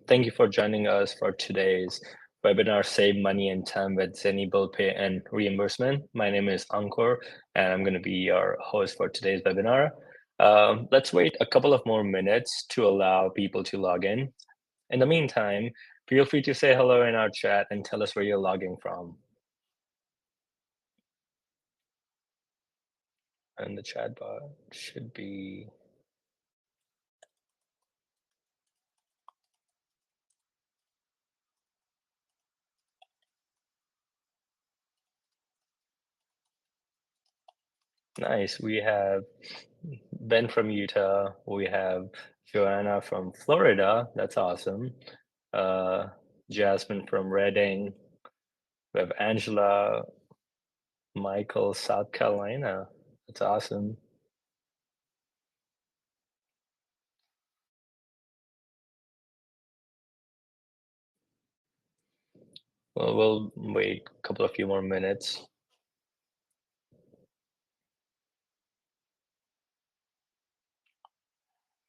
Thank you for joining us for today's webinar, Save Money and Time with Zeni Bill Pay and Reimbursement. My name is Ankur, and I'm going to be your host for today's webinar. Let's wait a couple of more minutes to allow people to log in. In the meantime, feel free to say hello in our chat and tell us where you're logging from. And the chat bar should be... Nice. We have Ben from Utah. We have Joanna from Florida. That's awesome. Jasmine from Reading. We have Angela, Michael, South Carolina. That's awesome. Well, we'll wait a few more minutes.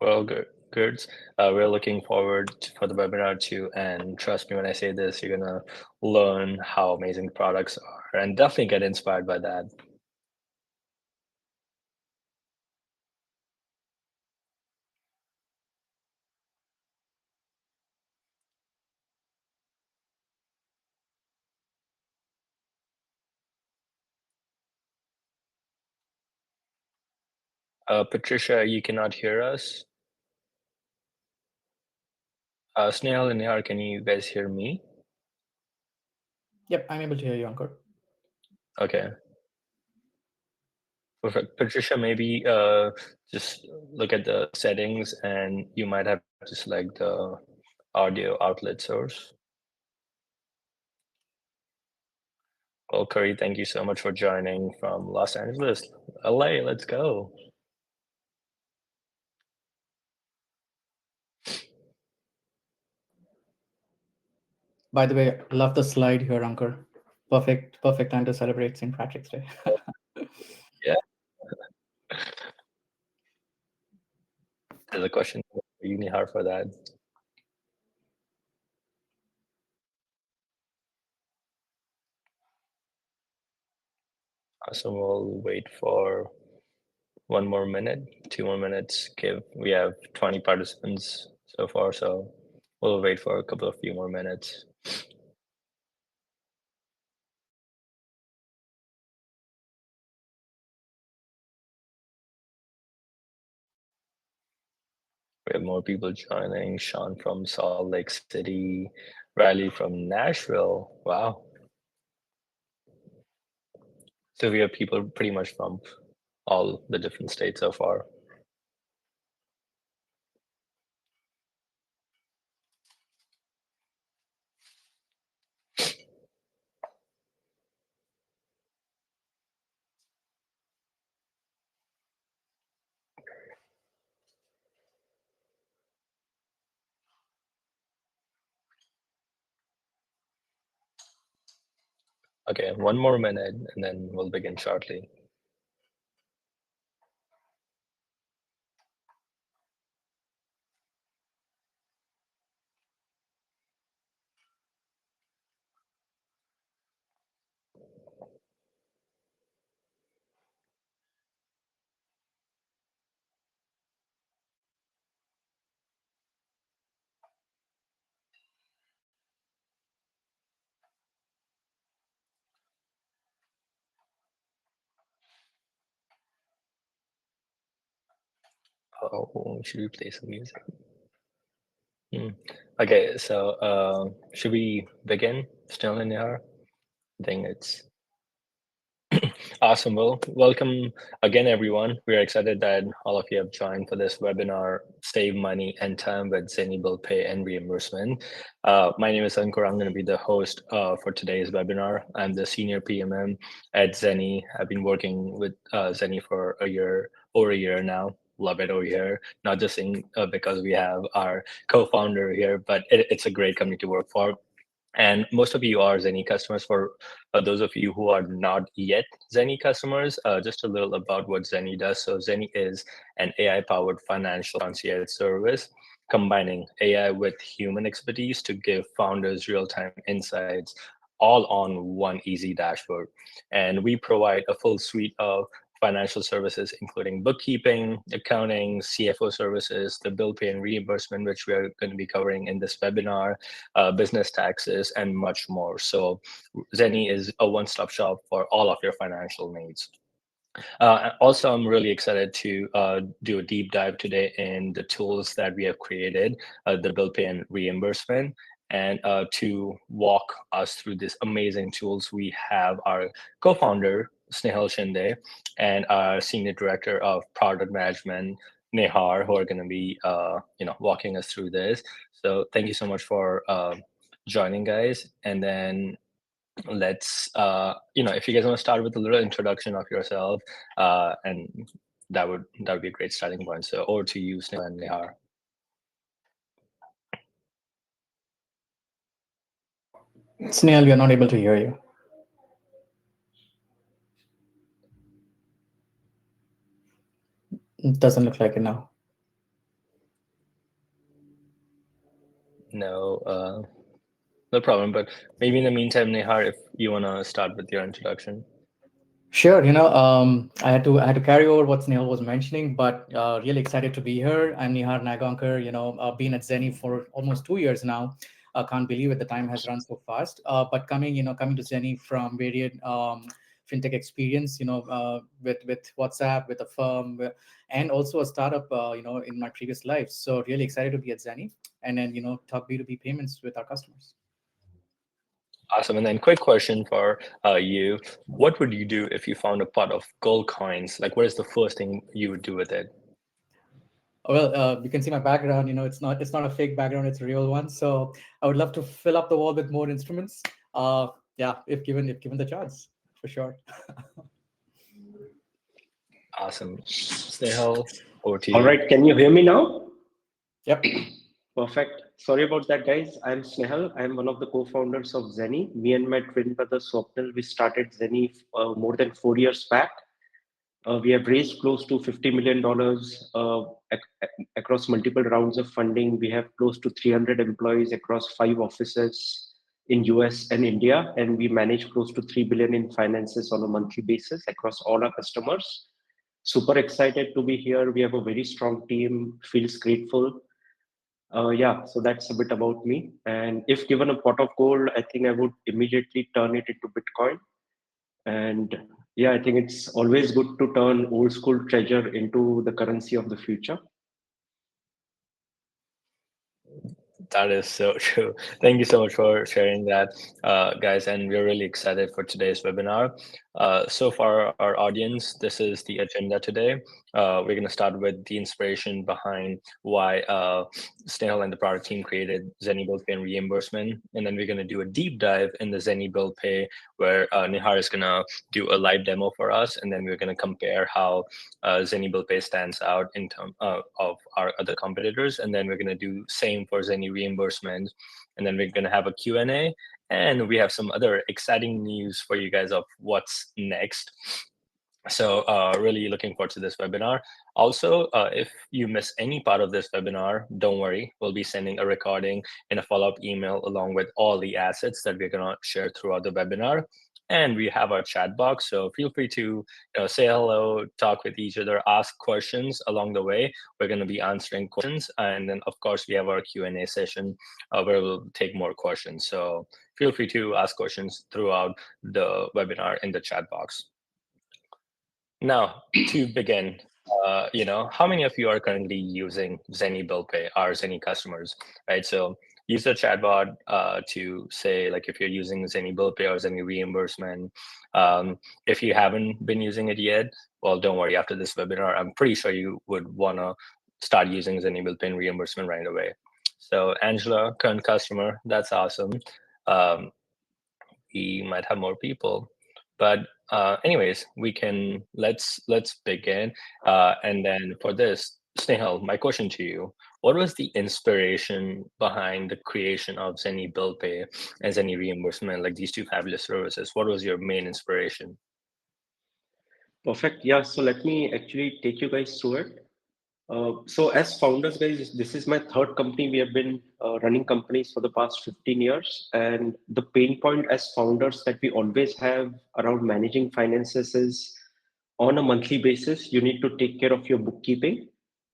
Well, good. We're looking forward for the webinar too, and trust me when I say this, you're gonna learn how amazing the products are, and definitely get inspired by that. Patricia, you cannot hear us. Snehal and Nihar, can you guys hear me? Yep, I'm able to hear you, Ankur. Okay. Perfect. Patricia, maybe just look at the settings and you might have to select the audio outlet source. Well, Curry, thank you so much for joining from Los Angeles. LA, let's go. By the way, love the slide here, Ankur. Perfect time to celebrate St. Patrick's Day. Yeah, there's a question for you, Nihar, for that. So we'll wait for 1 more minute, 2 more minutes. We have 20 participants so far, so we'll wait for a few more minutes. We have more people joining. Sean from Salt Lake City, Riley from Nashville. Wow. So we have people pretty much from all the different states so far. Okay, 1 more minute and then we'll begin shortly. Oh, should we play some music? Okay, so should we begin? Still in here? I think it's awesome. Well, welcome again, everyone. We're excited that all of you have joined for this webinar, Save Money and Time with Zeni Bill Pay and Reimbursement. My name is Ankur. I'm going to be the host for today's webinar. I'm the Senior PMM at Zeni. I've been working with Zeni for over a year now. Love it over here, not just because we have our co-founder here, but it's a great company to work for. And most of you are Zeni customers. For those of you who are not yet Zeni customers, just a little about what Zeni does. So Zeni is an AI-powered financial concierge service. combining AI with human expertise to give founders real-time insights all on one easy dashboard. And we provide a full suite of financial services, including bookkeeping, accounting, CFO services, the bill pay and reimbursement, which we are going to be covering in this webinar, business taxes, and much more. So Zeni is a one-stop shop for all of your financial needs. Also, I'm really excited to do a deep dive today in the tools that we have created, the bill pay and reimbursement. And to walk us through these amazing tools, we have our co-founder, Snehal Shinde, and our senior director of product management, Nihar, who are going to be walking us through this. So thank you so much for joining, guys. And then let's if you guys want to start with a little introduction of yourself, and that would be a great starting point. So over to you, Snehal and Nihar. Snehal, we are not able to hear you. It doesn't look like it now. No problem, but maybe in the meantime, Nihar, if you want to start with your introduction. Sure. I had to carry over what Snehal was mentioning, but really excited to be here. I'm Nihar Naigaonkar. Been at Zeni for almost 2 years now. I can't believe it. The time has run so fast. But coming to Zeni from varied fintech experience, with WhatsApp, with a firm, and also a startup, in my previous life. So really excited to be at Zeni, and then talk B2B payments with our customers. Awesome. And then quick question for you. What would you do if you found a pot of gold coins? Like, what is the first thing you would do with it? Well, you can see my background. It's not a fake background; it's a real one. So I would love to fill up the wall with more instruments. Yeah, if given the chance, for sure. Awesome. Snehal, over to All you. right, can you hear me now? Yep. Perfect. Sorry about that, guys. I'm Snehal. I'm one of the co-founders of Zeni. Me and my twin brother Swapnil, we started Zeni more than 4 years back. We have raised close to $50 million across multiple rounds of funding. We have close to 300 employees across 5 offices in US and India, and we manage close to 3 billion in finances on a monthly basis across all our customers. Super excited to be here. We have a very strong team, feels grateful. Yeah, so that's a bit about me. And if given a pot of gold, I think I would immediately turn it into Bitcoin. And yeah, I think it's always good to turn old school treasure into the currency of the future. That is so true. Thank you so much for sharing that, guys. And we're really excited for today's webinar. So for our audience, this is the agenda today. We're going to start with the inspiration behind why Snehal and the product team created Zeni Bill Pay and Reimbursement. And then we're going to do a deep dive in the Zeni Bill Pay, where Nihar is going to do a live demo for us. And then we're going to compare how Zeni Bill Pay stands out in terms of our other competitors. And then we're going to do same for Zeni Reimbursement. And then we're going to have a Q&A. And we have some other exciting news for you guys of what's next. So really looking forward to this webinar. Also, if you miss any part of this webinar, don't worry. We'll be sending a recording and a follow-up email along with all the assets that we're going to share throughout the webinar. And we have our chat box, so feel free to say hello, talk with each other, ask questions along the way. We're going to be answering questions. And then, of course, we have our Q&A session where we'll take more questions. So feel free to ask questions throughout the webinar in the chat box. Now, to begin, how many of you are currently using Zeni Bill Pay, our Zeni customers, right? So use the chatbot to say, like, if you're using Zeni Bill Pay or Zeni Reimbursement. If you haven't been using it yet, well, don't worry. After this webinar, I'm pretty sure you would want to start using Zeni Bill Pay and Reimbursement right away. So Angela, current customer, that's awesome. We might have more people, but anyways, let's begin. And then for this, Snehal, my question to you: what was the inspiration behind the creation of Zeni Bill Pay and Zeni Reimbursement, like these two fabulous services? What was your main inspiration? Perfect. Yeah, so let me actually take you guys through it. So as founders, guys, this is my third company. We have been running companies for the past 15 years. And the pain point as founders that we always have around managing finances is on a monthly basis, you need to take care of your bookkeeping.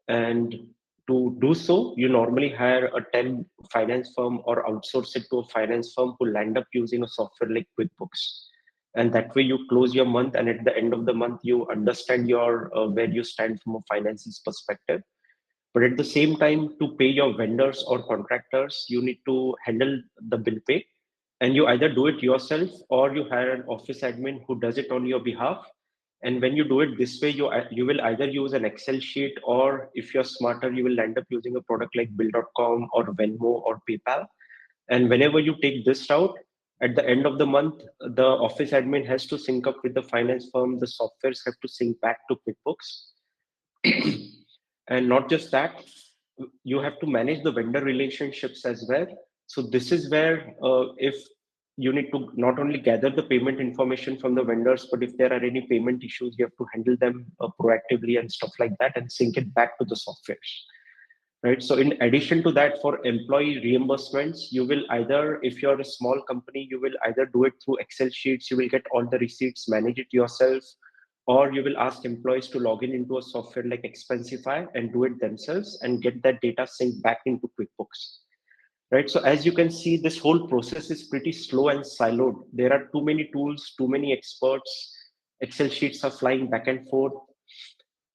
And to do so, you normally hire a 10 finance firm or outsource it to a finance firm who land up using a software like QuickBooks. And that way you close your month, and at the end of the month you understand your where you stand from a finances perspective. But at the same time, to pay your vendors or contractors, you need to handle the bill pay, and you either do it yourself or you hire an office admin who does it on your behalf. And when you do it this way, you will either use an Excel sheet, or if you're smarter, you will end up using a product like Bill.com or Venmo or PayPal. And whenever you take this route, at the end of the month, the office admin has to sync up with the finance firm. The softwares have to sync back to QuickBooks. And not just that, you have to manage the vendor relationships as well. So this is where if you need to not only gather the payment information from the vendors, but if there are any payment issues, you have to handle them proactively and stuff like that and sync it back to the softwares. Right. So in addition to that, for employee reimbursements, you will either, if you're a small company, you will either do it through Excel sheets, you will get all the receipts, manage it yourself, or you will ask employees to log in into a software like Expensify and do it themselves and get that data synced back into QuickBooks. Right. So as you can see, this whole process is pretty slow and siloed. There are too many tools, too many experts. Excel sheets are flying back and forth.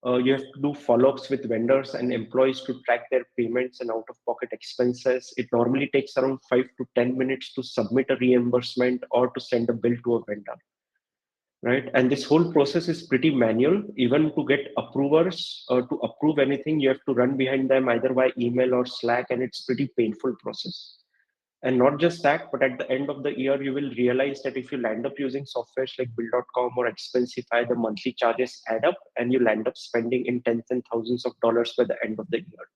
You have to do follow-ups with vendors and employees to track their payments and out-of-pocket expenses. It normally takes around 5 to 10 minutes to submit a reimbursement or to send a bill to a vendor, right? And this whole process is pretty manual. Even to get approvers or to approve anything, you have to run behind them either by email or Slack, and it's pretty painful process. And not just that, but at the end of the year, you will realize that if you land up using softwares like Bill.com or Expensify, the monthly charges add up and you'll end up spending in tens and thousands of dollars by the end of the year.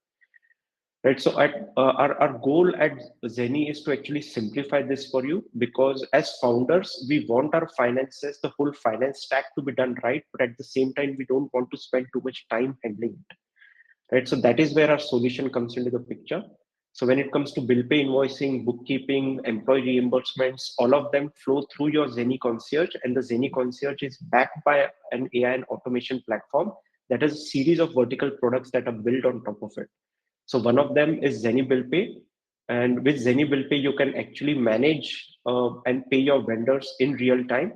Right. So our goal at Zeni is to actually simplify this for you, because as founders, we want our finances, the whole finance stack to be done right. But at the same time, we don't want to spend too much time handling it. Right. So that is where our solution comes into the picture. So when it comes to bill pay, invoicing, bookkeeping, employee reimbursements, all of them flow through your Zeni Concierge, and the Zeni Concierge is backed by an AI and automation platform that has a series of vertical products that are built on top of it. So one of them is Zeni Bill Pay, and with Zeni Bill Pay, you can actually manage and pay your vendors in real time.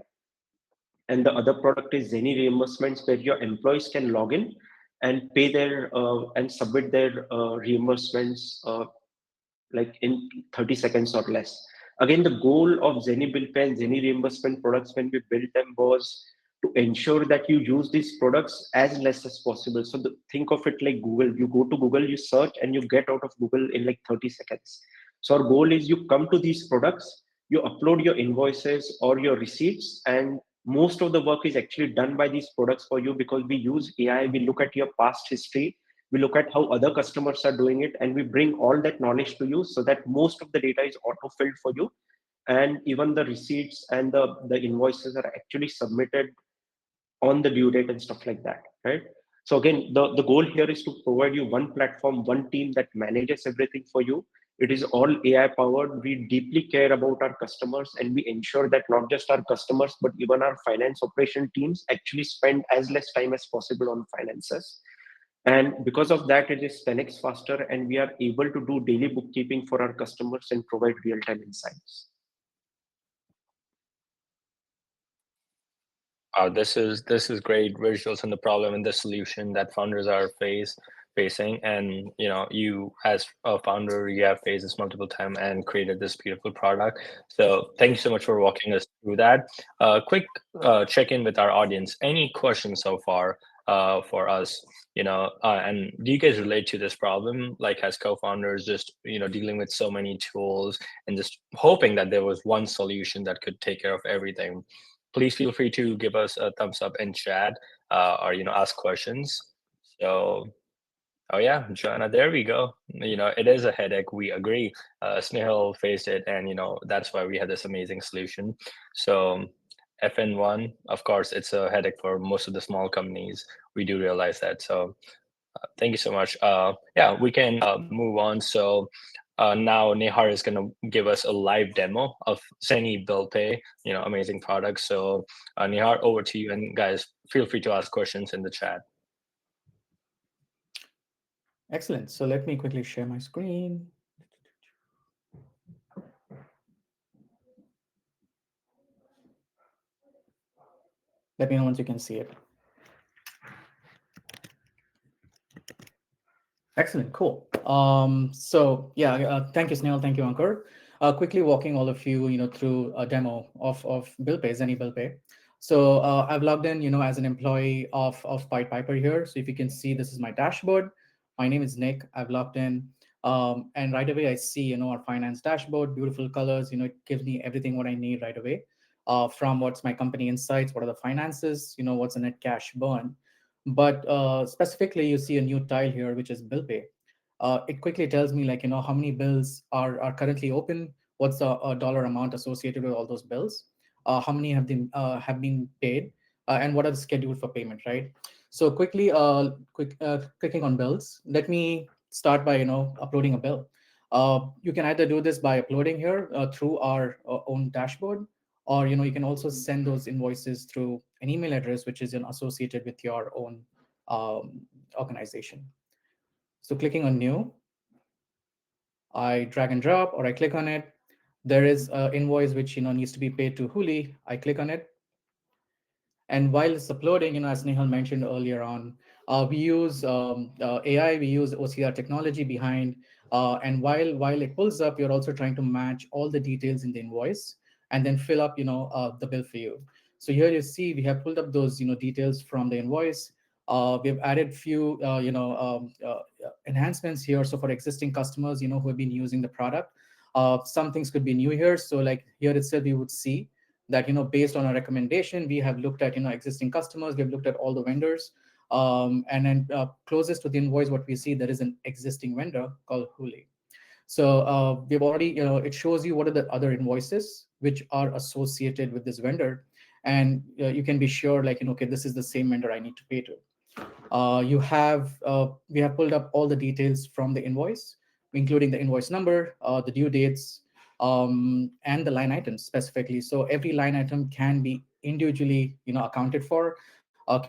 And the other product is Zeni Reimbursements, where your employees can log in and pay their and submit their reimbursements like in 30 seconds or less. Again, the goal of Zeni Bill Pay and Zeni reimbursement products when we built them was to ensure that you use these products as less as possible. So think of it like Google. You go to Google, you search, and you get out of Google in like 30 seconds. So our goal is you come to these products, you upload your invoices or your receipts, and most of the work is actually done by these products for you, because we use AI. We look at your past history, we look at how other customers are doing it, and we bring all that knowledge to you so that most of the data is auto-filled for you, and even the receipts and the invoices are actually submitted on the due date and stuff like that, right? So again, the goal here is to provide you one platform, one team that manages everything for you. It is all AI powered. We deeply care about our customers, and we ensure that not just our customers, but even our finance operation teams actually spend as less time as possible on finances. And because of that, it is 10x faster, and we are able to do daily bookkeeping for our customers and provide real-time insights. This is great visuals on the problem and the solution that founders are facing. And you as a founder, you have faced this multiple times and created this beautiful product. So thank you so much for walking us through that. Quick check-in with our audience. Any questions so far for us? And do you guys relate to this problem, like as co-founders, just dealing with so many tools and just hoping that there was one solution that could take care of everything? Please feel free to give us a thumbs up in chat, or ask questions. So, oh yeah, Joanna, there we go. It is a headache. We agree. Snehal faced it, and that's why we had this amazing solution. So, FN1, of course, it's a headache for most of the small companies. We do realize that. So, Thank you so much. Yeah, we can move on. So now Nihar is going to give us a live demo of Zeni Bill Pay, amazing product. So Nihar, over to you. And guys, feel free to ask questions in the chat. Excellent. So let me quickly share my screen. Let me know once you can see it. Excellent, cool. So yeah, thank you, Snehal. Thank you, Ankur. Quickly walking all of you, through a demo of Bill Pay, Zeni Bill Pay. So I've logged in, as an employee of Pied Piper here. So if you can see, this is my dashboard. My name is Nick. I've logged in, and right away I see, our finance dashboard, beautiful colors. It gives me everything what I need right away. From what's my company insights, what are the finances, what's the net cash burn. But specifically, you see a new tile here, which is bill pay. It quickly tells me, like, how many bills are currently open, what's the dollar amount associated with all those bills, how many have been paid, and what are the scheduled for payment, right? So quickly, clicking on bills. Let me start by uploading a bill. You can either do this by uploading here through our own dashboard, or you can also send those invoices through an email address which is associated with your own organization. So clicking on new, I drag and drop, or I click on it. There is an invoice which needs to be paid to Huli. I click on it, and while it's uploading, as Nihal mentioned earlier on, we use AI, we use OCR technology behind, and while it pulls up, you're also trying to match all the details in the invoice and then fill up, the bill for you. So here you see we have pulled up those, details from the invoice. We've added few, enhancements here. So for existing customers, who have been using the product, some things could be new here. So like here itself, you would see that based on a recommendation, we have looked at existing customers, we have looked at all the vendors, and then closest to the invoice, what we see, there is an existing vendor called Huli. So we've already, it shows you what are the other invoices which are associated with this vendor, and you can be sure, like, okay, this is the same vendor I need to pay to. We have pulled up all the details from the invoice, including the invoice number, the due dates, and the line items specifically. So every line item can be individually, accounted for,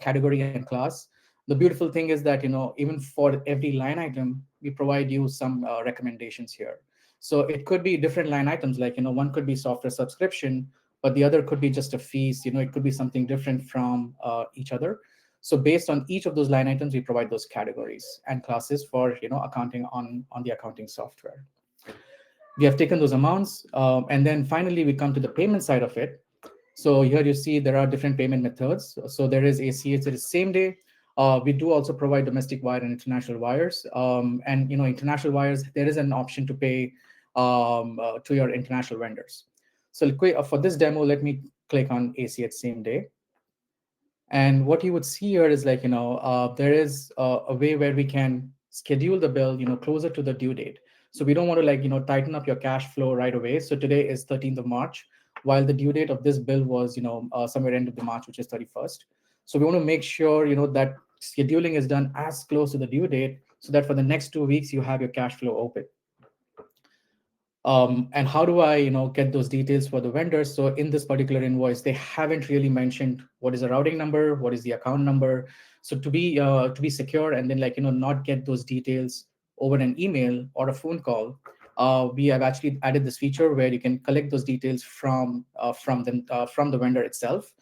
category and class. The beautiful thing is that, even for every line item, we provide you some recommendations here. So it could be different line items, like, one could be software subscription, but the other could be just a fees. It could be something different from each other. So based on each of those line items, we provide those categories and classes for accounting on the accounting software. We have taken those amounts, and then finally we come to the payment side of it. So here you see there are different payment methods. So there is ACH, there is same day. We do also provide domestic wire and international wires. And international wires, there is an option to pay to your international vendors. So for this demo, let me click on ACH same day. And what you would see here is, like, there is a way where we can schedule the bill, closer to the due date. So we don't want to, like, tighten up your cash flow right away. So today is 13th of March, while the due date of this bill was, somewhere end of the March, which is 31st. So we want to make sure, that scheduling is done as close to the due date, so that for the next 2 weeks, you have your cash flow open. And how do I, get those details for the vendors? So in this particular invoice, they haven't really mentioned what is the routing number, what is the account number. So to be secure, and then, like, not get those details over an email or a phone call, we have actually added this feature where you can collect those details from the vendor itself.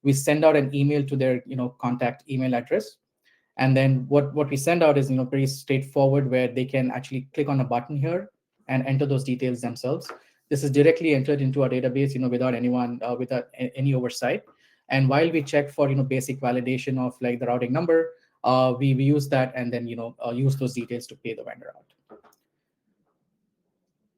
We send out an email to their contact email address. And then what we send out is pretty straightforward, where they can actually click on a button here and enter those details themselves. This is directly entered into our database, without anyone, without any oversight. And while we check for basic validation of, like, the routing number, we use that, and then use those details to pay the vendor out.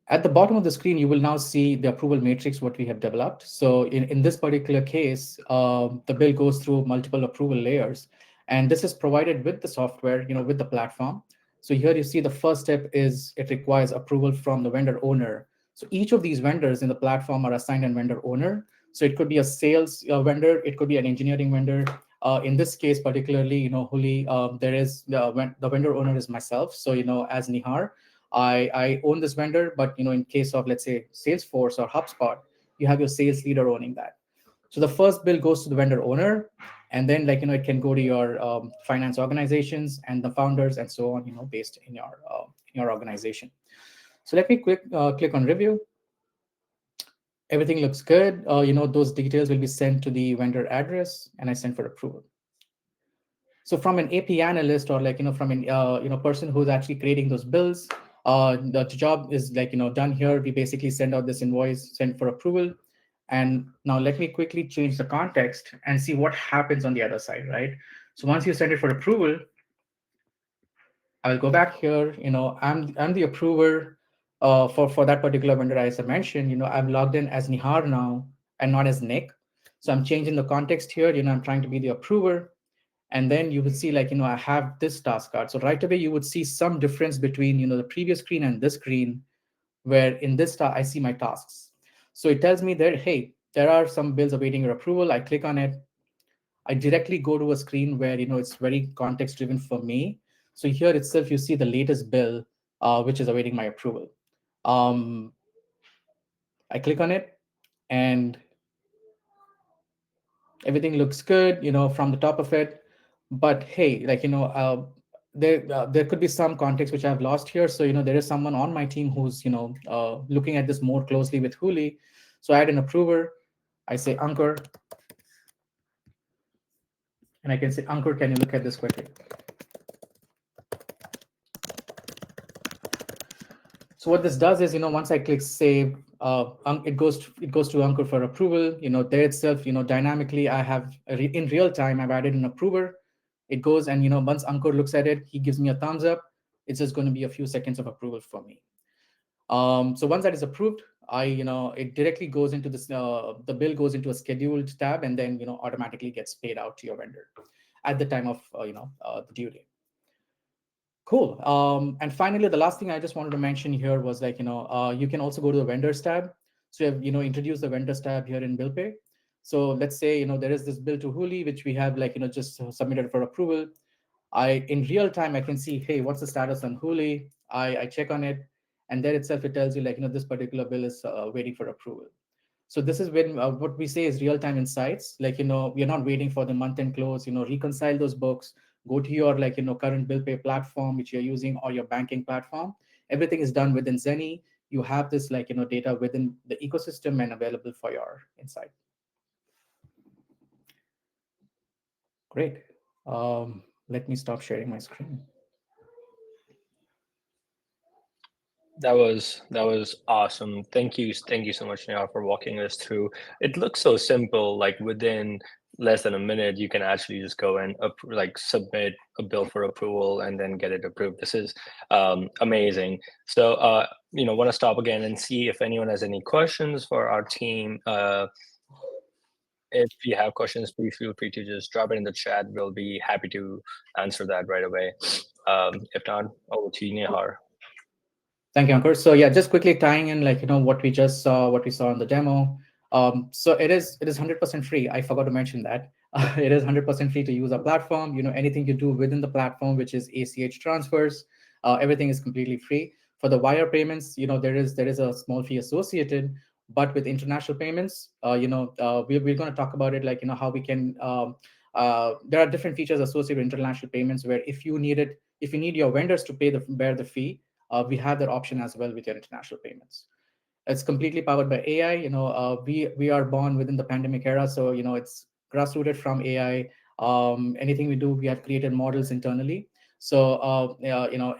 At the bottom of the screen, you will now see the approval matrix, what we have developed. So in this particular case, the bill goes through multiple approval layers. And this is provided with the software, with the platform. So here you see the first step is it requires approval from the vendor owner. So each of these vendors in the platform are assigned a vendor owner. So it could be a sales vendor, it could be an engineering vendor, In this case, particularly, Huli, there is the vendor owner is myself. So, as Nihar, I own this vendor, but, in case of, let's say, Salesforce or HubSpot, you have your sales leader owning that. So the first bill goes to the vendor owner, and then, it can go to your finance organizations and the founders and so on, based in your organization. So let me click on review. Everything looks good. Those details will be sent to the vendor address, and I send for approval. So from an AP analyst, or from an person who's actually creating those bills, the job is done here. We basically send out this invoice, send for approval. And now let me quickly change the context and see what happens on the other side, right? So once you send it for approval, I will go back here. I'm the approver for that particular vendor. As I mentioned, I'm logged in as Nihar now and not as Nick. So I'm changing the context here. I'm trying to be the approver. And then you would see, I have this task card. So right away, you would see some difference between, the previous screen and this screen, where in this I see my tasks. So it tells me that, hey, there are some bills awaiting your approval. I click on it. I directly go to a screen where, it's very context driven for me. So here itself, you see the latest bill, which is awaiting my approval. I click on it, and everything looks good, from the top of it. But hey, there could be some context which I've lost here. So, there is someone on my team who's, looking at this more closely with Huli. So I add an approver. I say, Ankur, and I can say, Ankur, can you look at this quickly? So what this does is, once I click save, it goes to Ankur for approval. There itself, dynamically, I have in real time, I've added an approver. It goes, and once Ankur looks at it, he gives me a thumbs up. It's just going to be a few seconds of approval for me. So once that is approved, it directly goes into this. The bill goes into a scheduled tab, and then automatically gets paid out to your vendor at the time of the due date. Cool. And finally, the last thing I just wanted to mention here was you can also go to the vendors tab. So you have, introduce the vendors tab here in Bill Pay. So let's say, there is this bill to Huli, which we have just submitted for approval. In real time, I can see, hey, what's the status on Huli? I check on it, and there itself, it tells you this particular bill is waiting for approval. So this is when what we say is real-time insights. We're not waiting for the month-end close. Reconcile those books. Go to your current bill pay platform which you're using, or your banking platform. Everything is done within Zeni. You have this data within the ecosystem and available for your insight. Great. Let me stop sharing my screen. That was awesome. Thank you so much, Nihar, for walking us through. It looks so simple. Like within less than a minute, you can actually just go and submit a bill for approval and then get it approved. This is amazing. So want to stop again and see if anyone has any questions for our team. If you have questions, please feel free to just drop it in the chat. We'll be happy to answer that right away. If not, over to you, Nihar. Thank you, Ankur. So yeah, just quickly tying in what we just saw, what we saw in the demo. So it is 100% free. I forgot to mention that. It is 100% free to use our platform. Anything you do within the platform, which is ACH transfers, everything is completely free. For the wire payments, there is a small fee associated, but with international payments, we're going to talk about it, how we can. There are different features associated with international payments where if you need your vendors to bear the fee, we have that option as well with your international payments. It's completely powered by AI. We are born within the pandemic era, so it's grassrooted from AI. Anything we do, we have created models internally. So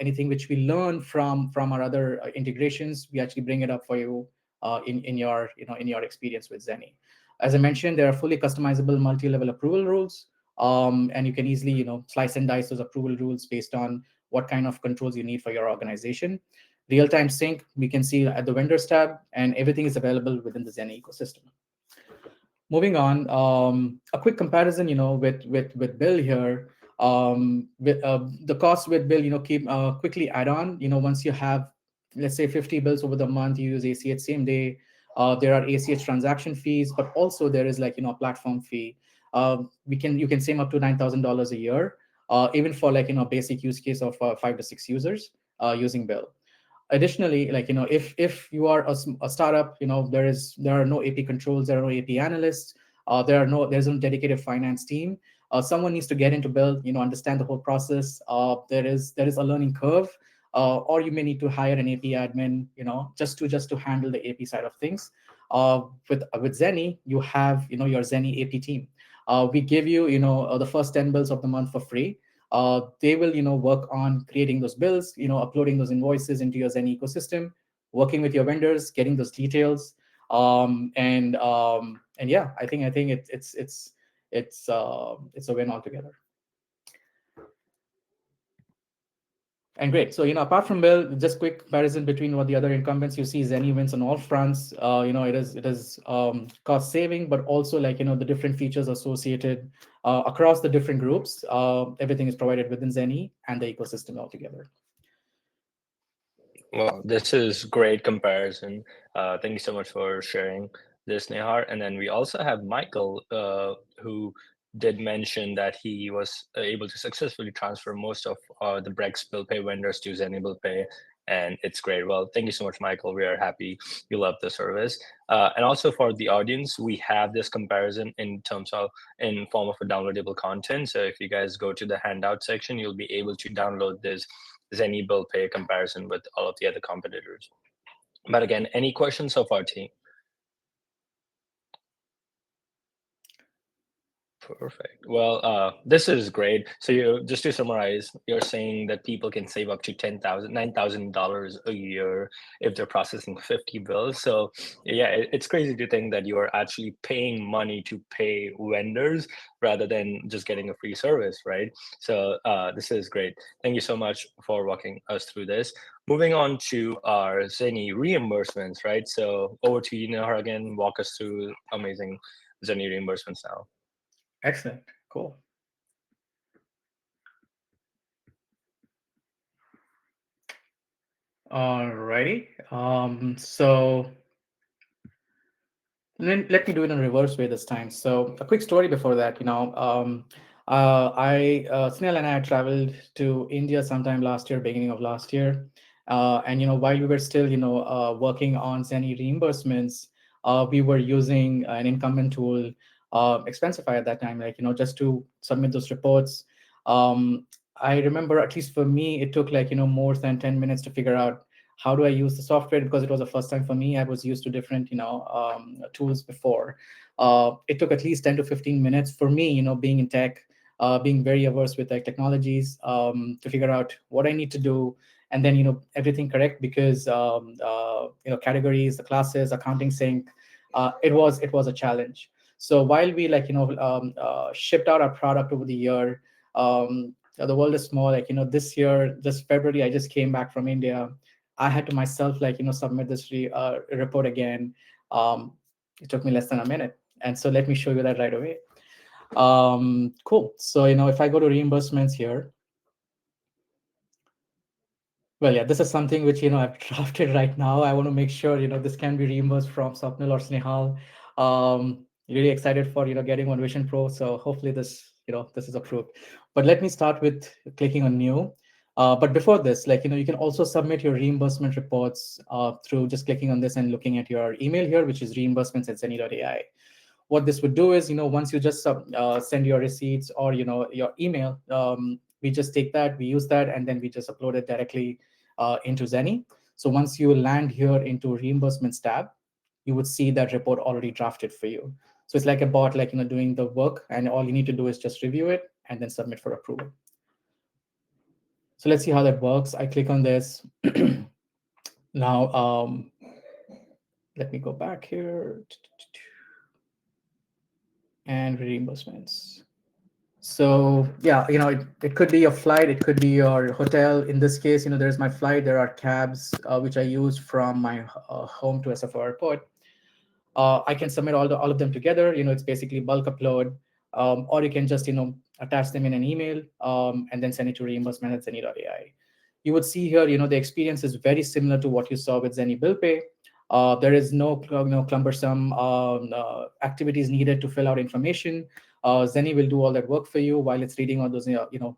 anything which we learn from our other integrations, we actually bring it up for you in your experience with Zeni. As I mentioned, there are fully customizable multi-level approval rules, and you can easily slice and dice those approval rules based on what kind of controls you need for your organization. Real-time sync, we can see at the vendors tab, and everything is available within the Zeni ecosystem. Moving on, a quick comparison, with Bill here. With the cost with Bill, keep quickly add on. Once you have, let's say, 50 bills over the month, you use ACH same day. There are ACH transaction fees, but also there is a platform fee. you can save up to $9,000 a year, even for like basic use case of 5 to 6 users using Bill. Additionally, like if you are a startup, there are no AP controls, there are no AP analysts, there's no dedicated finance team. Someone needs to get into Bill, understand the whole process. There is a learning curve, or you may need to hire an AP admin, just to handle the AP side of things. With Zeni, you have your Zeni AP team. We give you the first 10 bills of the month for free. They will work on creating those bills, uploading those invoices into your Zen ecosystem, working with your vendors, getting those details. And yeah, I think it's a win altogether. And great. So, apart from Bill, just quick comparison between what the other incumbents, you see Zeni wins on all fronts. It is cost saving, but also like, the different features associated across the different groups. Everything is provided within Zeni and the ecosystem altogether. Well, this is great comparison. Thank you so much for sharing this, Nihar. And then we also have Michael, who did mention that he was able to successfully transfer most of the Brex Bill Pay vendors to Zen Bill Pay. And it's great. Well, thank you so much, Michael. We are happy you love the service. And also for the audience, we have this comparison in form of a downloadable content. So if you guys go to the handout section, you'll be able to download this Zeni Bill Pay comparison with all of the other competitors. But again, any questions of our team? Perfect. Well, this is great. So just to summarize, you're saying that people can save up to $9,000 a year if they're processing 50 bills. So yeah, it's crazy to think that you are actually paying money to pay vendors rather than just getting a free service, right? So this is great. Thank you so much for walking us through this. Moving on to our Zeni reimbursements, right? So over to you, Nihar, again. Walk us through amazing Zeni reimbursements now. Excellent. Cool. Alrighty. So let me do it in a reverse way this time. So a quick story before that. Snehal and I traveled to India sometime last year, beginning of last year. And while we were still working on Zeni reimbursements, we were using an incumbent tool, Expensify at that time, like just to submit those reports. I remember, at least for me, it took like more than 10 minutes to figure out how do I use the software, because it was the first time for me. I was used to different tools before. It took at least 10 to 15 minutes for me, being in tech, being very averse with like technologies, to figure out what I need to do, and then everything correct, because categories, the classes, accounting sync, it was a challenge. So while we shipped out our product over the year, the world is small. Like this year, just February, I just came back from India. I had to myself submit this report again. It took me less than a minute, and so let me show you that right away. Cool. So if I go to reimbursements here, well, yeah, this is something which I've drafted right now. I want to make sure this can be reimbursed from Swapnil or Snehal. Really excited for getting on Vision Pro. So hopefully this this is approved. But let me start with clicking on new. But before this, you can also submit your reimbursement reports through just clicking on this and looking at your email here, which is reimbursements@zeni.ai. What this would do is, once you just send your receipts or your email, we just take that, we use that, and then we just upload it directly into Zeni. So once you land here into reimbursements tab, you would see that report already drafted for you. So it's like a bot, doing the work, and all you need to do is just review it and then submit for approval. So let's see how that works. I click on this. Now, let me go back here. And reimbursements. So yeah, it could be your flight, it could be your hotel. In this case, there's my flight. There are cabs which I use from my home to SFO airport. I can submit all of them together. It's basically bulk upload, or you can just attach them in an email and then send it to reimbursement@zeni.ai. You would see here, the experience is very similar to what you saw with Zeni Bill Pay. There is no cumbersome activities needed to fill out information. Zeni will do all that work for you while it's reading all those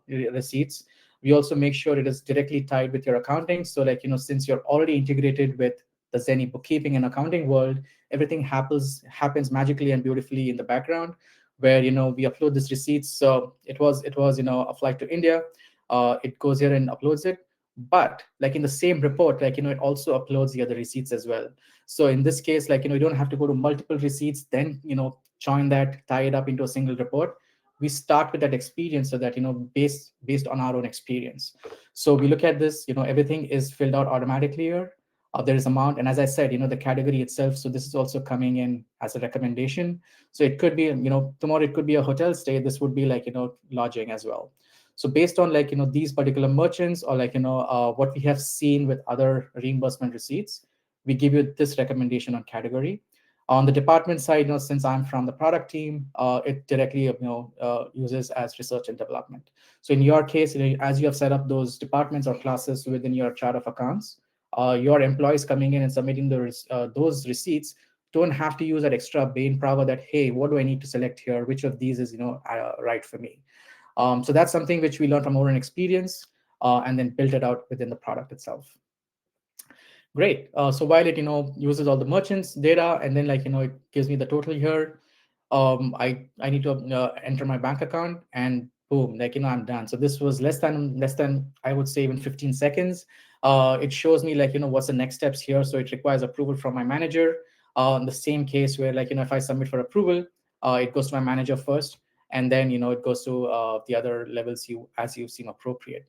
receipts. We also make sure it is directly tied with your accounting. So like, since you're already integrated with the Zeni bookkeeping and accounting world, everything happens magically and beautifully in the background, where we upload this receipts. So it was a flight to India. It goes here and uploads it, but like in the same report, like it also uploads the other receipts as well. So in this case, like you don't have to go to multiple receipts, then join that, tie it up into a single report. We start with that experience, so that based on our own experience. So we look at this, everything is filled out automatically here. There is amount, and as I said, the category itself, so this is also coming in as a recommendation. So it could be, tomorrow it could be a hotel stay, this would be like lodging as well. So based on like these particular merchants, or like what we have seen with other reimbursement receipts, we give you this recommendation on category. On the department side, since I'm from the product team, it directly uses as research and development. So in your case, as you have set up those departments or classes within your chart of accounts, your employees coming in and submitting those receipts don't have to use that extra brain power that, hey, what do I need to select here? Which of these is right for me? So that's something which we learned from our own experience, and then built it out within the product itself. Great. So while it uses all the merchants data, and then like it gives me the total here, I need to enter my bank account, and boom, like I'm done. So this was less than I would say even 15 seconds. It shows me like what's the next steps here. So it requires approval from my manager. In the same case where like if I submit for approval, it goes to my manager first, and then it goes to the other levels as you seem appropriate.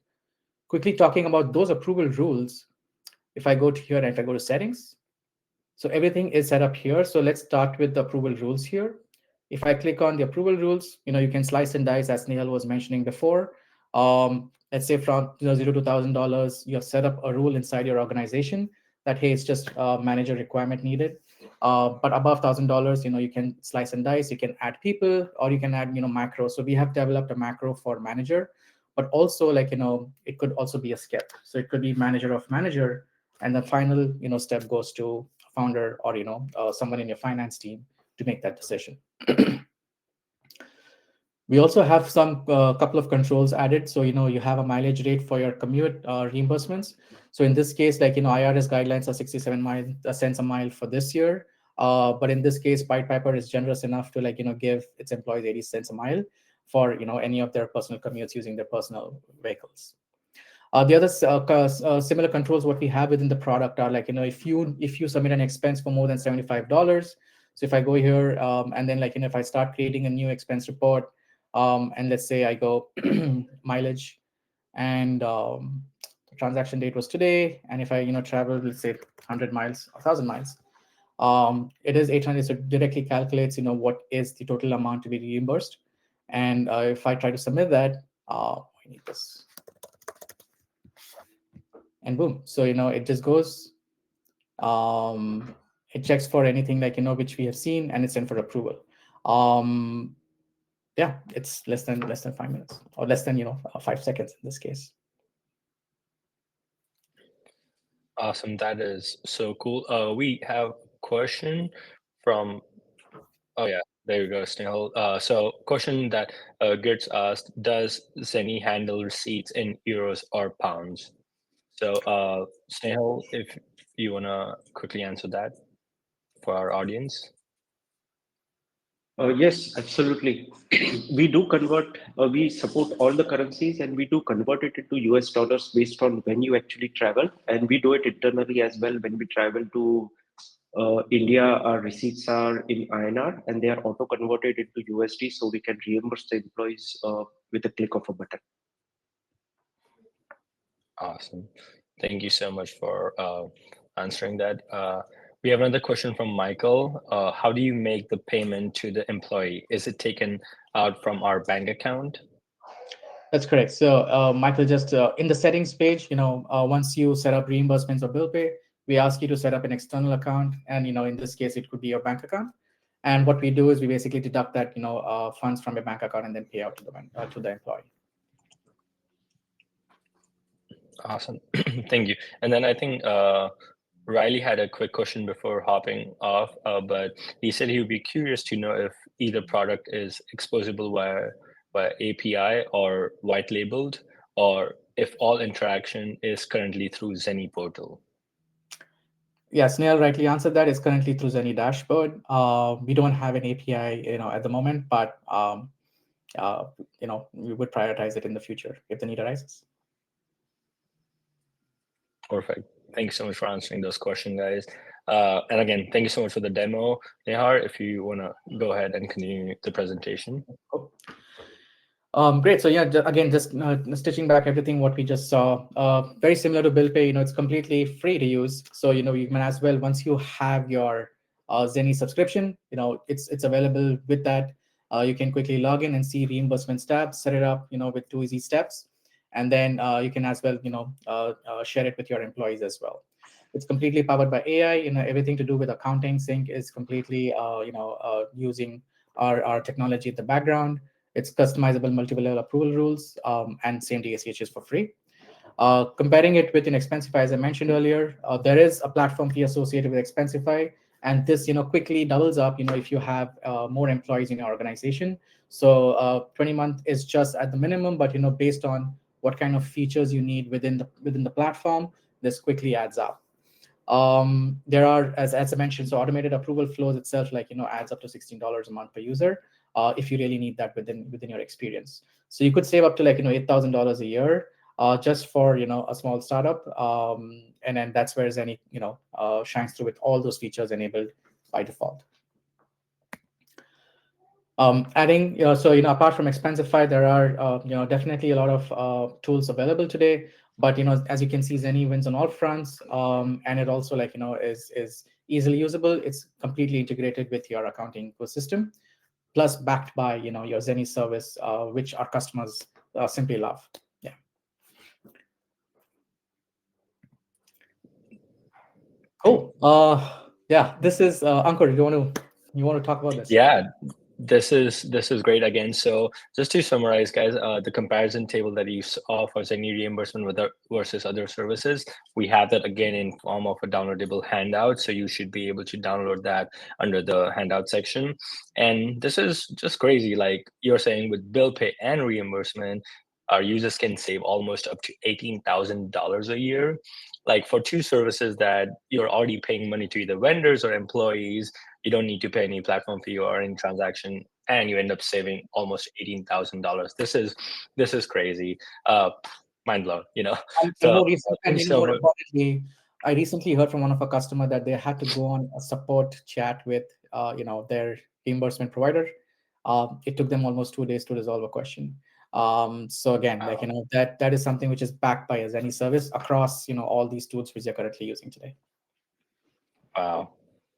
Quickly talking about those approval rules, if I go to here and if I go to settings, so everything is set up here. So let's start with the approval rules here. If I click on the approval rules, you can slice and dice, as Snehal was mentioning before. Let's say from $0 to $1,000, you have set up a rule inside your organization that, hey, it's just a manager requirement needed. But above $1,000, you can slice and dice. You can add people, or you can add macro. So we have developed a macro for manager, but also like it could also be a skip. So it could be manager of manager, and the final step goes to founder, or someone in your finance team to make that decision. We also have some couple of controls added. So you have a mileage rate for your commute reimbursements. So in this case, like IRS guidelines are 67 cents a mile for this year. But in this case, Pied Piper is generous enough to like give its employees 80 cents a mile for any of their personal commutes using their personal vehicles. The other similar controls what we have within the product are like if you submit an expense for more than $75. So if I go here and then like if I start creating a new expense report, and let's say I go mileage, and the transaction date was today, and if I travel, let's say 100 miles, 1,000 miles, it is 800. So it directly calculates what is the total amount to be reimbursed. And if I try to submit that, I need this. And boom, so it just goes, it checks for anything like which we have seen, and it's in for approval. Yeah, it's less than 5 minutes, or less than 5 seconds in this case. Awesome, that is so cool. We have a question from, oh yeah, there you go, Snehal. So question that gets asked: does Zeni handle receipts in euros or pounds? So Snehal, if you wanna quickly answer that for our audience. Yes, absolutely. We do convert, we support all the currencies, and we do convert it into US dollars based on when you actually travel. And we do it internally as well. When we travel to India, our receipts are in INR, and they are auto converted into USD, so we can reimburse the employees with a click of a button. Awesome. Thank you so much for answering that. We have another question from Michael. How do you make the payment to the employee? Is it taken out from our bank account? That's correct. So Michael, just in the settings page, once you set up reimbursements or bill pay, we ask you to set up an external account, and in this case, it could be your bank account. And what we do is we basically deduct that funds from your bank account and then pay out to the bank, to the employee. Awesome. Thank you. And then I think Riley had a quick question before hopping off, but he said he would be curious to know if either product is exposable via API or white labeled, or if all interaction is currently through Zeni portal. Yeah, Snehal rightly answered that. It's currently through Zeni dashboard. We don't have an API, at the moment, but we would prioritize it in the future if the need arises. Perfect. Thank you so much for answering those questions, guys. And again, thank you so much for the demo, Nihar. If you want to go ahead and continue the presentation. Cool. Great. So yeah, again, just stitching back everything what we just saw. Very similar to Bill Pay. It's completely free to use. So you can as well, once you have your Zeni subscription, it's available with that. You can quickly log in and see reimbursements tab, set it up, with 2 easy steps, and then you can as well, share it with your employees as well. It's completely powered by AI. Everything to do with accounting sync is completely, using our technology in the background. It's customizable multi-level approval rules, and same-day ACH is for free. Comparing it with Expensify, as I mentioned earlier, there is a platform fee associated with Expensify, and this quickly doubles up if you have more employees in your organization. So 20 month is just at the minimum, but based on what kind of features you need within the platform, this quickly adds up. There are, as I mentioned, so automated approval flows itself, adds up to $16 a month per user, if you really need that within your experience. So you could save up to $8,000 a year, just for a small startup, and then that's where Zeni shines through with all those features enabled by default. Adding, so apart from Expensify, there are definitely a lot of tools available today. But as you can see, Zeni wins on all fronts, and it also is easily usable. It's completely integrated with your accounting ecosystem, plus backed by your Zeni service, which our customers simply love. Yeah. Cool. Yeah, this is Ankur. You want to talk about this? Yeah, this is great again. So just to summarize, guys, the comparison table that you saw for Zeni reimbursement versus other services, we have that again in form of a downloadable handout. So you should be able to download that under the handout section. And this is just crazy. Like you're saying, with bill pay and reimbursement, our users can save almost up to $18,000 a year. Like for two services that you're already paying money to either vendors or employees, you don't need to pay any platform fee or any transaction, and you end up saving almost $18,000. This is crazy. Mind blown, And So thank you so more much. importantly, I recently heard from one of our customer that they had to go on a support chat with their reimbursement provider. It took them almost 2 days to resolve a question. So again, that is something which is backed by a Zeni service across all these tools which they're currently using today. Wow.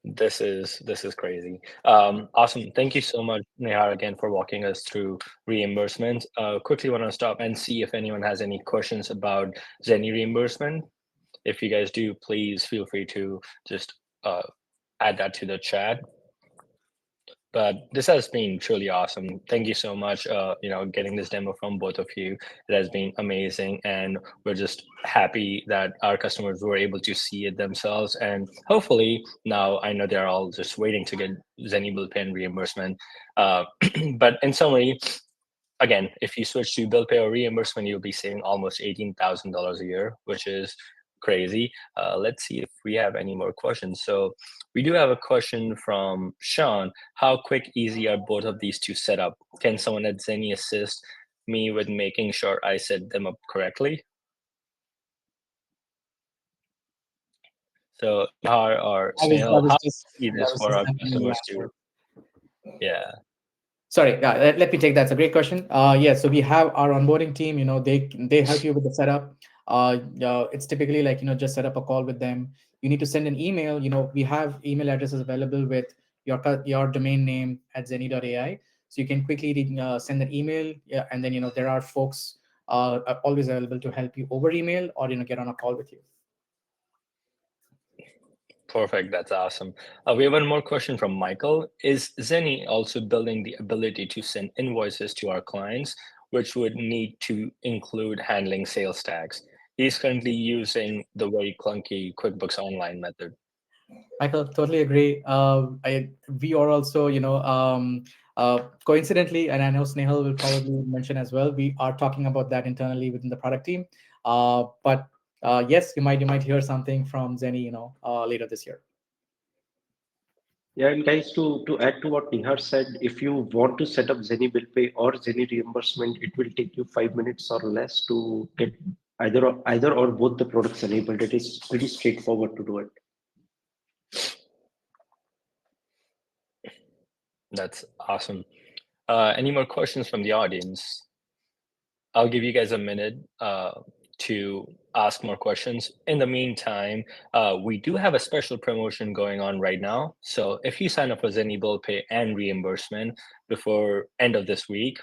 This is crazy. Awesome. Thank you so much, Nihar, again for walking us through reimbursement. Quickly want to stop and see if anyone has any questions about Zeni reimbursement. If you guys do, please feel free to just add that to the chat. But this has been truly awesome. Thank you so much. Getting this demo from both of you, it has been amazing, and we're just happy that our customers were able to see it themselves. And hopefully now, I know they're all just waiting to get Zeni bill pay and reimbursement. But in summary, again, if you switch to bill pay or reimbursement, you'll be saving almost $18,000 a year, which is crazy. Let's see if we have any more questions. So we do have a question from Sean. How quick, easy are both of these to set up? Can someone at Zeni assist me with making sure I set them up correctly? So Nihar or Snehal, how easy it is for our customers to, yeah. Sorry, let me take that. It's a great question. Yeah, so we have our onboarding team. They help you with the setup. It's typically just set up a call with them. You need to send an email. We have email addresses available with your domain name at zeni.ai, so you can quickly send an email. Yeah, and then there are folks always available to help you over email or get on a call with you. Perfect. That's awesome. We have one more question from Michael. Is Zeni also building the ability to send invoices to our clients, which would need to include handling sales tax? he's currently using the very clunky QuickBooks Online method. Michael, totally agree. We are also, coincidentally, and I know Snehal will probably mention as well. We are talking about that internally within the product team. But yes, you might hear something from Zeni, later this year. Yeah, and guys, to add to what Nihar said, if you want to set up Zeni Bill Pay or Zeni Reimbursement, it will take you 5 minutes or less to get either or both the products enabled. It is pretty straightforward to do it. That's awesome. Any more questions from the audience? I'll give you guys a minute to ask more questions. In the meantime, we do have a special promotion going on right now. So if you sign up for Zeni Bill Pay and reimbursement before end of this week,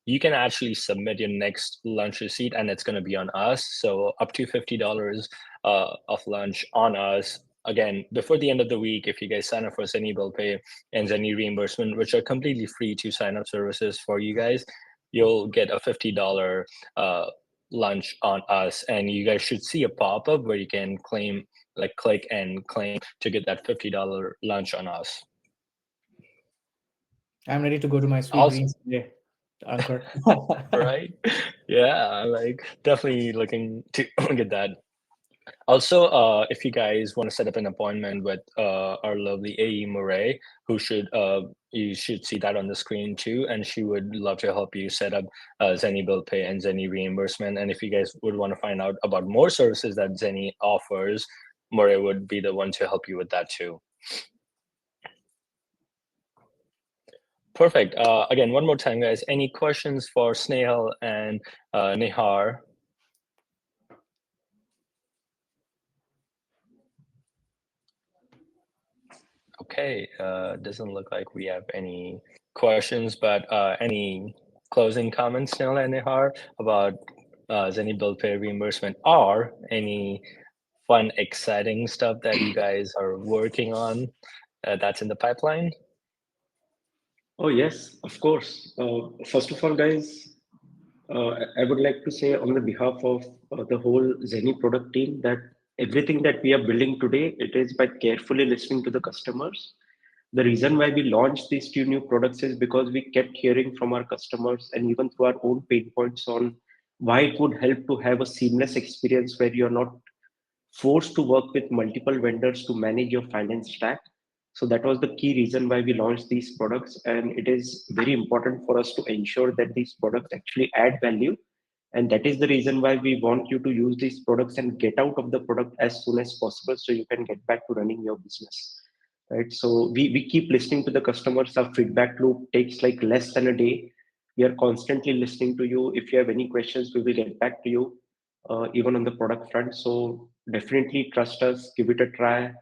you can actually submit your next lunch receipt and it's going to be on us. So up to $50 of lunch on us. Again, before the end of the week, if you guys sign up for Zeni Bill Pay and Zeni reimbursement, which are completely free to sign up services for you guys, you'll get a $50 lunch on us. And you guys should see a pop-up where you can claim, like click and claim to get that $50 lunch on us. I'm ready to go to my sweet Also, dreams today, Ankur. right? Yeah, like definitely looking to get that. Also, if you guys want to set up an appointment with our lovely AE Murray, who should you should see that on the screen too, and she would love to help you set up Zeni Bill Pay and Zeni reimbursement. And if you guys would want to find out about more services that Zeni offers, Murray would be the one to help you with that too. Perfect. Again, one more time, guys. Any questions for Snehal and Nihar? Okay, doesn't look like we have any questions, but any closing comments, Snehal and Nihar, about Zeni Bill Pay reimbursement, or any fun, exciting stuff that you guys are working on that's in the pipeline? Oh, yes, of course. First of all, guys, I would like to say on the behalf of the whole Zeni product team that everything that we are building today, it is by carefully listening to the customers. The reason why we launched these two new products is because we kept hearing from our customers and even through our own pain points on why it would help to have a seamless experience where you're not forced to work with multiple vendors to manage your finance stack. So that was the key reason why we launched these products. And it is very important for us to ensure that these products actually add value. And that is the reason why we want you to use these products and get out of the product as soon as possible so you can get back to running your business. Right. So we keep listening to the customers. Our feedback loop takes like less than a day. We are constantly listening to you. If you have any questions, we will get back to you, even on the product front. So definitely trust us, give it a try.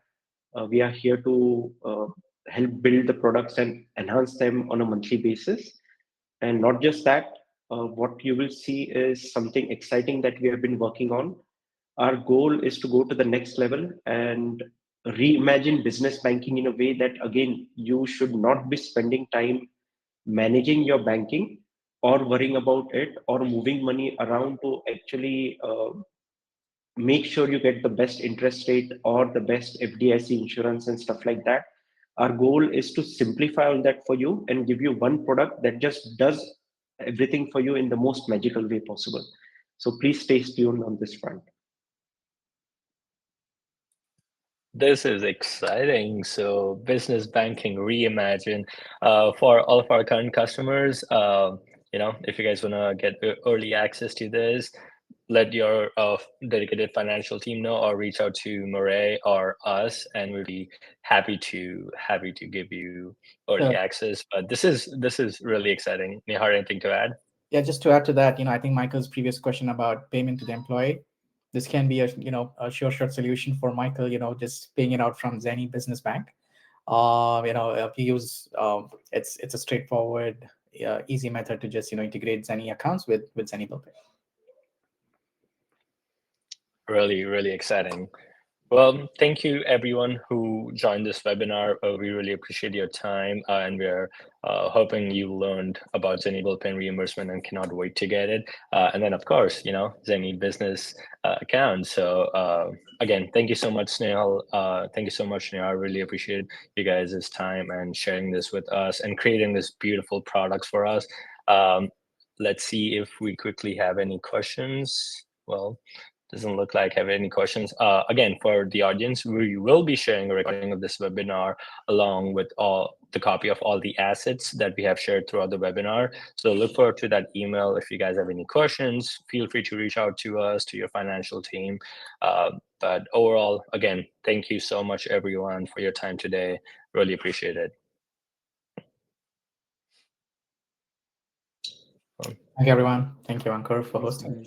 We are here to help build the products and enhance them on a monthly basis. And not just that, what you will see is something exciting that we have been working on. Our goal is to go to the next level and reimagine business banking in a way that, again, you should not be spending time managing your banking or worrying about it or moving money around to actually make sure you get the best interest rate or the best FDIC insurance and stuff like that. Our goal is to simplify all that for you and give you one product that just does everything for you in the most magical way possible. So please stay tuned on this front. This is exciting. So business banking reimagined for all of our current customers. If you guys want to get early access to this, let your dedicated financial team know or reach out to Murray or us, and we'll be happy to give you early Sure. access. But this is really exciting. Nihar, anything to add? Yeah, just to add to that, I think Michael's previous question about payment to the employee, this can be a sure shot solution for Michael, just paying it out from Zeni Business Bank. If you use, it's a straightforward, easy method to just, integrate Zeni accounts with Zeni Bill Pay. Really, really exciting. Well, thank you everyone who join this webinar. We really appreciate your time, and we're hoping you learned about Zeni Bill Pay Reimbursement and cannot wait to get it. And then, of course, Zeni business account. So again, thank you so much, Snehal. Thank you so much, Nihar. I really appreciate you guys' time and sharing this with us and creating this beautiful products for us. Let's see if we quickly have any questions. Well, doesn't look like I have any questions. Again, for the audience, we will be sharing a recording of this webinar along with the copy of all the assets that we have shared throughout the webinar. So look forward to that email. If you guys have any questions, feel free to reach out to us, to your financial team. But overall, again, thank you so much, everyone, for your time today. Really appreciate it. Thank you, everyone. Thank you, Ankur, for hosting.